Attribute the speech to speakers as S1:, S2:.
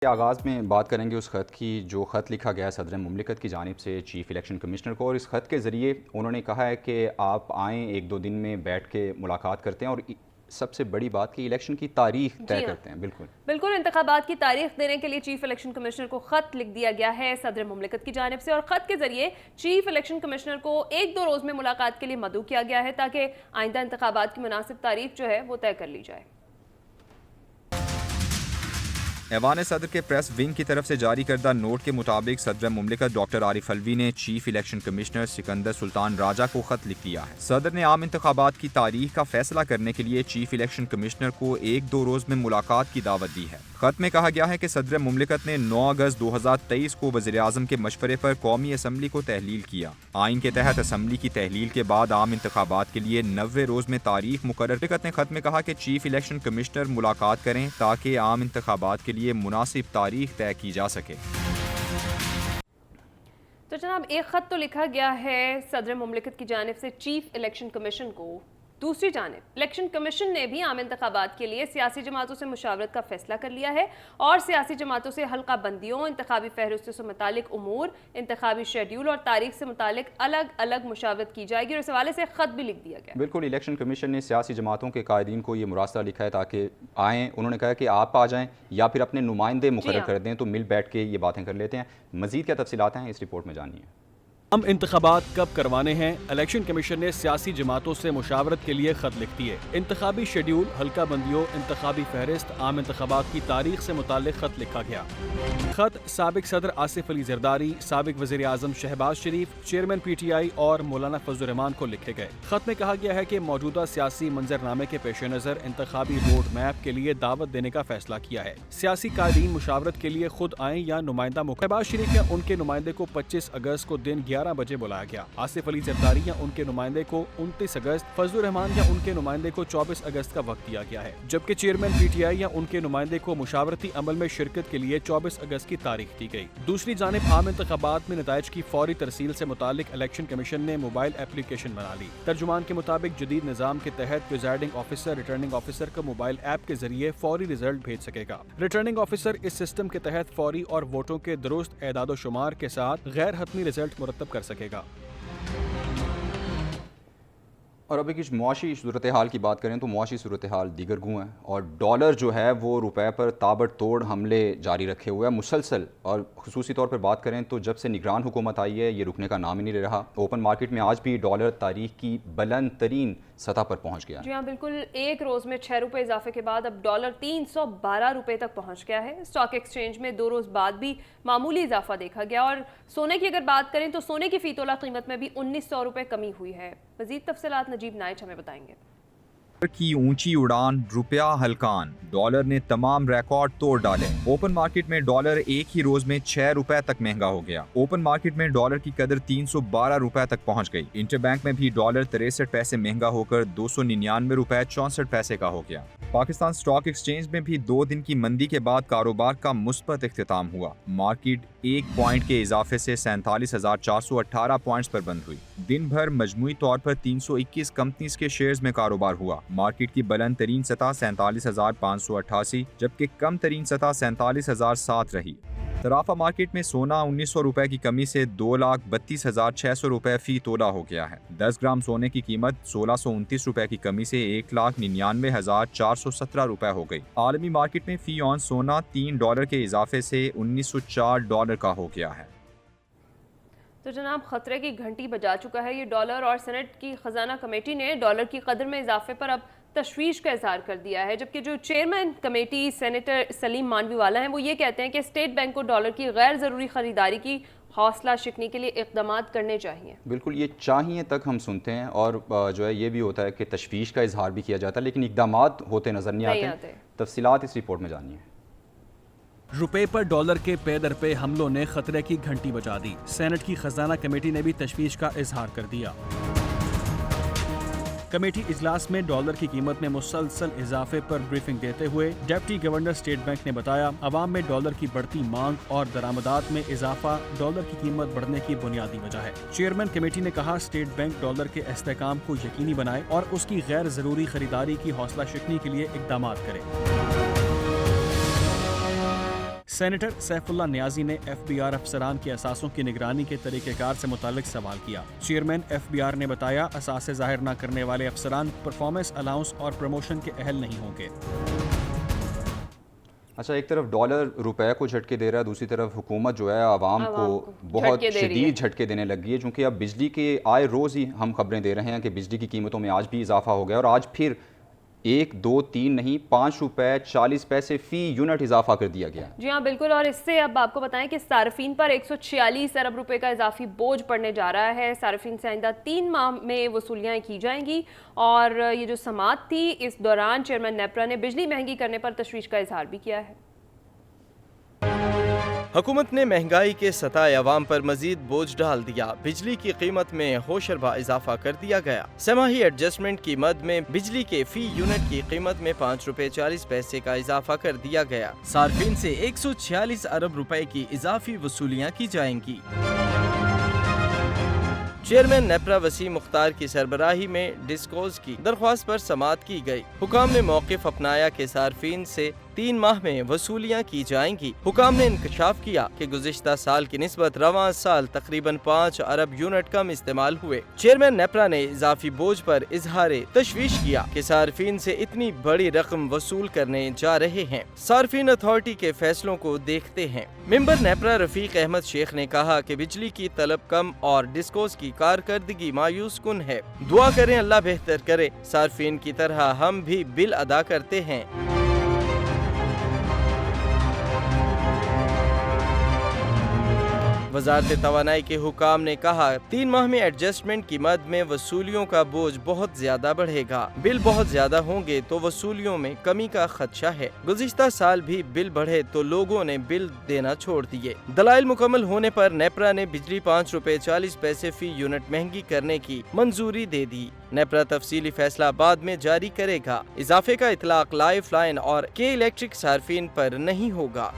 S1: آغاز میں بات کریں گے اس خط کی جو خط لکھا گیا صدر مملکت کی جانب سے چیف الیکشن کمشنر کو، اور اس خط کے ذریعے انہوں نے کہا ہے کہ آپ آئیں، ایک دو دن میں بیٹھ کے ملاقات کرتے ہیں اور سب سے بڑی بات کہ الیکشن کی تاریخ طے کرتے ہیں۔
S2: بالکل انتخابات کی تاریخ دینے کے لیے چیف الیکشن کمشنر کو خط لکھ دیا گیا ہے صدر مملکت کی جانب سے، اور خط کے ذریعے چیف الیکشن کمشنر کو ایک دو روز میں ملاقات کے لیے مدعو کیا گیا ہے تاکہ آئندہ انتخابات کی مناسب تاریخ جو ہے وہ طے کر لی جائے۔
S3: ایوان صدر کے پریس ونگ کی طرف سے جاری کردہ نوٹ کے مطابق صدر مملکت ڈاکٹر عارف علوی نے چیف الیکشن کمشنر سکندر سلطان راجہ کو خط لکھ دیا ہے۔ صدر نے عام انتخابات کی تاریخ کا فیصلہ کرنے کے لیے چیف الیکشن کمشنر کو ایک دو روز میں ملاقات کی دعوت دی ہے۔ خط میں کہا گیا ہے کہ صدر مملکت نے 9 اگست 2023 کو وزیراعظم کے مشورے پر قومی اسمبلی کو تحلیل کیا۔ آئین کے تحت اسمبلی کی تحلیل کے بعد عام انتخابات کے لیے 90 روز میں تاریخ مقرر۔ مملکت نے خط میں کہا کہ چیف الیکشن کمشنر ملاقات کریں تاکہ عام انتخابات کے لیے مناسب تاریخ طے کی جا سکے۔
S2: تو جناب، ایک خط تو لکھا گیا ہے صدر مملکت کی جانب سے چیف الیکشن کمیشن کو، دوسری جانب الیکشن کمیشن نے بھی عام انتخابات کے لیے سیاسی جماعتوں سے مشاورت کا فیصلہ کر لیا ہے اور سیاسی جماعتوں سے حلقہ بندیوں، انتخابی فہرستوں سے متعلق امور، انتخابی شیڈیول اور تاریخ سے متعلق الگ الگ مشاورت کی جائے گی، اور اس حوالے سے خط بھی لکھ دیا گیا۔
S1: بالکل، الیکشن کمیشن نے سیاسی جماعتوں کے قائدین کو یہ مراسلہ لکھا ہے تاکہ آئیں۔ انہوں نے کہا کہ آپ آ جائیں یا پھر اپنے نمائندے مقرر کر دیں تو مل بیٹھ کے یہ باتیں کر لیتے ہیں۔ مزید کیا تفصیلات ہیں اس رپورٹ میں جانیے۔
S4: عام انتخابات کب کروانے ہیں؟ الیکشن کمیشن نے سیاسی جماعتوں سے مشاورت کے لیے خط لکھ دیے۔ انتخابی شیڈیول، حلقہ بندیوں، انتخابی فہرست، عام انتخابات کی تاریخ سے متعلق خط لکھا گیا۔ خط سابق صدر آصف علی زرداری، سابق وزیر اعظم شہباز شریف، چیئرمین پی ٹی آئی اور مولانا فضل الرحمان کو لکھے گئے۔ خط میں کہا گیا ہے کہ موجودہ سیاسی منظرنامے کے پیش نظر انتخابی روڈ میپ کے لیے دعوت دینے کا فیصلہ کیا ہے۔ سیاسی قائدین مشاورت کے لیے خود آئیں یا نمائندہ شہباز شریف یا ان کے نمائندے کو 25 اگست کو دن 11 بجے بلایا گیا۔ آصف علی زرداری یا ان کے نمائندے کو 29 اگست، فضل الرحمان یا ان کے نمائندے کو 24 اگست کا وقت دیا گیا ہے، جبکہ چیئرمین پی ٹی آئی یا ان کے نمائندے کو مشاورتی عمل میں شرکت کے لیے 24 اگست کی تاریخ دی گئی۔ دوسری جانب عام انتخابات میں نتائج کی فوری ترسیل سے متعلق الیکشن کمیشن نے موبائل ایپلیکیشن بنا لی۔ ترجمان کے مطابق جدید نظام کے تحت پریزائڈنگ آفیسر ریٹرننگ آفیسر کا موبائل ایپ کے ذریعے فوری رزلٹ بھیج سکے گا۔ ریٹرننگ آفیسر اس سسٹم کے تحت فوری اور ووٹوں کے درست اعداد و شمار کے ساتھ غیر حتمی رزلٹ مرتب کر سکے گا۔
S1: اور ابھی کچھ معاشی صورتحال کی بات کریں تو معاشی صورتحال دیگر گوں ہے، اور ڈالر جو ہے وہ روپے پر تابڑ توڑ حملے جاری رکھے ہوئے ہے مسلسل، اور خصوصی طور پر بات کریں تو جب سے نگران حکومت آئی ہے یہ رکنے کا نام ہی نہیں لے رہا۔ اوپن مارکیٹ میں آج بھی ڈالر تاریخ کی بلند ترین سطح پر پہنچ گیا ہے۔
S2: جی ہاں بالکل، ایک روز میں 6 روپے اضافے کے بعد اب ڈالر 312 روپے تک پہنچ گیا ہے۔ اسٹاک ایکسچینج میں 2 روز بعد بھی معمولی اضافہ دیکھا گیا، اور سونے کی اگر بات کریں تو سونے کی فی تولہ قیمت میں بھی 1900 روپے کمی ہوئی ہے۔ مزید تفصیلات نجیب نائچ ہمیں بتائیں گے۔
S3: کی اونچی اڑان، روپیہ ہلکان، ڈالر نے تمام ریکارڈ توڑ ڈالے۔ اوپن مارکیٹ میں ڈالر ایک ہی روز میں 6 روپے تک مہنگا ہو گیا۔ اوپن مارکیٹ میں ڈالر کی قدر 312 روپے تک پہنچ گئی۔ انٹر بینک میں بھی ڈالر 63 پیسے مہنگا ہو کر 299 روپے 64 پیسے کا ہو گیا۔ پاکستان اسٹاک ایکسچینج میں بھی 2 دن کی مندی کے بعد کاروبار کا مثبت اختتام ہوا۔ مارکیٹ 1 پوائنٹ کے اضافے سے 47,418 پوائنٹس پر بند ہوئی۔ دن بھر مجموعی طور پر 321 کمپنیز کے شیئرز میں کاروبار ہوا۔ مارکیٹ کی بلند ترین سطح 47,588 جبکہ کم ترین سطح 47,007 رہی۔ صرافہ مارکیٹ میں سونا 1900 روپے کی کمی سے 2,32,600 روپے فی تولہ ہو گیا ہے۔ 10 گرام سونے کی قیمت 1,629 روپے کی کمی سے 1,99,417 روپے ہو گئی۔ عالمی مارکیٹ میں فی اونس سونا $3 کے اضافے سے $1,904 کا ہو گیا ہے۔
S2: تو جناب، خطرے کی گھنٹی بجا چکا ہے یہ ڈالر، اور سینٹ کی خزانہ کمیٹی نے ڈالر کی قدر میں اضافے پر اب تشویش کا اظہار کر دیا ہے، جبکہ جو چیئرمین کمیٹی سینیٹر سلیم مانوی والا ہیں وہ یہ کہتے ہیں کہ اسٹیٹ بینک کو ڈالر کی غیر ضروری خریداری کی حوصلہ شکنی کے لیے اقدامات کرنے چاہیے۔
S1: بالکل، یہ چاہیے تک ہم سنتے ہیں، اور جو ہے یہ بھی ہوتا ہے کہ تشویش کا اظہار بھی کیا جاتا ہے، لیکن اقدامات ہوتے نظر نہیں آتے۔ تفصیلات اس رپورٹ میں جانیے۔
S4: روپے پر ڈالر کے پے در پے حملوں نے خطرے کی گھنٹی بجا دی۔ سینٹ کی خزانہ کمیٹی نے بھی تشویش کا اظہار کر دیا۔ کمیٹی اجلاس میں ڈالر کی قیمت میں مسلسل اضافے پر بریفنگ دیتے ہوئے ڈپٹی گورنر اسٹیٹ بینک نے بتایا، عوام میں ڈالر کی بڑھتی مانگ اور درآمدات میں اضافہ ڈالر کی قیمت بڑھنے کی بنیادی وجہ ہے۔ چیئرمین کمیٹی نے کہا، اسٹیٹ بینک ڈالر کے استحکام کو یقینی بنائے اور اس کی غیر ضروری خریداری کی حوصلہ شکنی کے لیے اقدامات کرے۔ سینیٹر سیفاللہ نیازی نے FBR افسران کے اثاثوں کی نگرانی کے طریقہ کار سے متعلق سوال کیا۔ چیئرمین FBR نے بتایا اثاثے ظاہر نہ کرنے والے افسران پرفارمنس الاؤنس اور پروموشن کے اہل نہیں ہوں گے۔
S1: اچھا، ایک طرف ڈالر روپے کو جھٹکے دے رہا ہے، دوسری طرف حکومت جو ہے عوام کو بہت شدید جھٹکے دینے لگ گئی ہے، چونکہ اب بجلی کے آئے روز ہی ہم خبریں دے رہے ہیں کہ بجلی کی قیمتوں میں آج بھی اضافہ ہو گیا، اور آج پھر 1 2 3 نہیں 5 روپے 40 پیسے فی یونٹ اضافہ کر دیا گیا۔
S2: جی ہاں بالکل، اور اس سے اب آپ کو بتائیں کہ صارفین پر 146 ارب روپے کا اضافی بوجھ پڑنے جا رہا ہے۔ صارفین سے آئندہ 3 ماہ میں وصولیاں کی جائیں گی، اور یہ جو سماعت تھی اس دوران چیئرمین نیپرا نے بجلی مہنگی کرنے پر تشویش کا اظہار بھی کیا ہے۔
S5: حکومت نے مہنگائی کے ستائے عوام پر مزید بوجھ ڈال دیا، بجلی کی قیمت میں ہوشربا اضافہ کر دیا گیا۔ سہ ماہی ایڈجسٹمنٹ کی مد میں بجلی کے فی یونٹ کی قیمت میں 5 روپے 40 پیسے کا اضافہ کر دیا گیا۔ صارفین سے 146 ارب روپے کی اضافی وصولیاں کی جائیں گی۔ چیئرمین نیپرا وسیم مختار کی سربراہی میں ڈسکوز کی درخواست پر سماعت کی گئی۔ حکام نے موقف اپنایا کہ صارفین سے 3 ماہ میں وصولیاں کی جائیں گی۔ حکام نے انکشاف کیا کہ گزشتہ سال کی نسبت رواں سال تقریباً 5 ارب یونٹ کم استعمال ہوئے۔ چیئرمین نیپرا نے اضافی بوجھ پر اظہار تشویش کیا کہ صارفین سے اتنی بڑی رقم وصول کرنے جا رہے ہیں۔ صارفین اتھارٹی کے فیصلوں کو دیکھتے ہیں۔ ممبر نیپرا رفیق احمد شیخ نے کہا کہ بجلی کی طلب کم اور ڈسکوز کی کارکردگی مایوس کن ہے۔ دعا کریں اللہ بہتر کرے، صارفین کی طرح ہم بھی بل ادا کرتے ہیں۔ وزارت توانائی کے حکام نے کہا 3 ماہ میں ایڈجسٹمنٹ کی مد میں وصولیوں کا بوجھ بہت زیادہ بڑھے گا۔ بل بہت زیادہ ہوں گے تو وصولیوں میں کمی کا خدشہ ہے۔ گزشتہ سال بھی بل بڑھے تو لوگوں نے بل دینا چھوڑ دیے۔ دلائل مکمل ہونے پر نیپرا نے بجلی 5 روپے 40 پیسے فی یونٹ مہنگی کرنے کی منظوری دے دی۔ نیپرا تفصیلی فیصلہ بعد میں جاری کرے گا۔ اضافے کا اطلاق لائف لائن اور کے الیکٹرک صارفین پر نہیں ہوگا۔